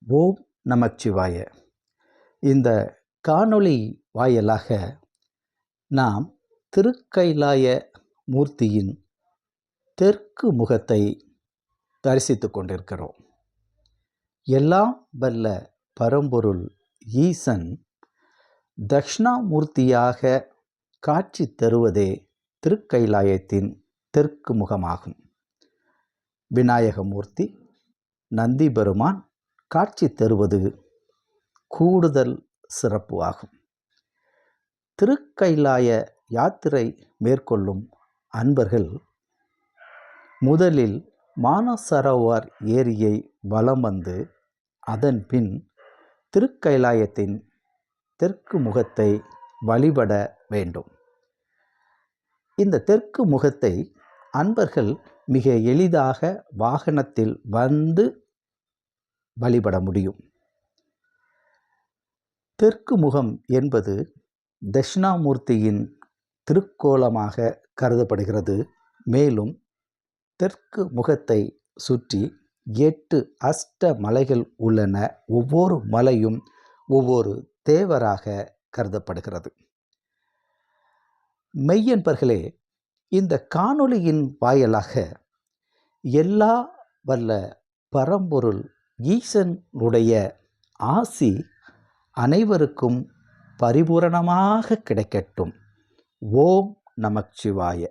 ஓம் நமச்சிவாய. இந்த காணொளி வாயிலாக நாம் திருக்கைலாய மூர்த்தியின் தெற்கு முகத்தை தரிசித்து கொண்டிருக்கிறோம். எல்லாம் வல்ல பரம்பொருள் ஈசன் தட்சிணாமூர்த்தியாக காட்சி தருவதே திருக்கைலாயத்தின் தெற்கு முகமாகும். விநாயகமூர்த்தி, நந்தி பெருமான் காட்சி தருவது கூடுதல் சிறப்பு ஆகும். திருக்கைலாய யாத்திரை மேற்கொள்ளும் அன்பர்கள் முதலில் மானசரோவர் ஏரியை வலம் வந்து அதன் பின் திருக்கைலாயத்தின் தெற்கு முகத்தை வழிபட வேண்டும். இந்த தெற்கு முகத்தை அன்பர்கள் மிக எளிதாக வாகனத்தில் வந்து வழிபட முடியும். தெற்கு முகம் என்பது தட்சிணாமூர்த்தியின் திருக்கோலமாக கருதப்படுகிறது. மேலும் தெற்கு முகத்தை சுற்றி 8 அஷ்ட மலைகள் உள்ளன. ஒவ்வொரு மலையும் ஒவ்வொரு தேவராக கருதப்படுகிறது. மெய்யன்பர்களே, இந்த காணொளியின் வாயிலாக எல்லா வல்ல பரம்பொருள் ஈசனுடைய ஆசி அனைவருக்கும் பரிபூரணமாக கிடைக்கட்டும். ஓம் நமச்சிவாய.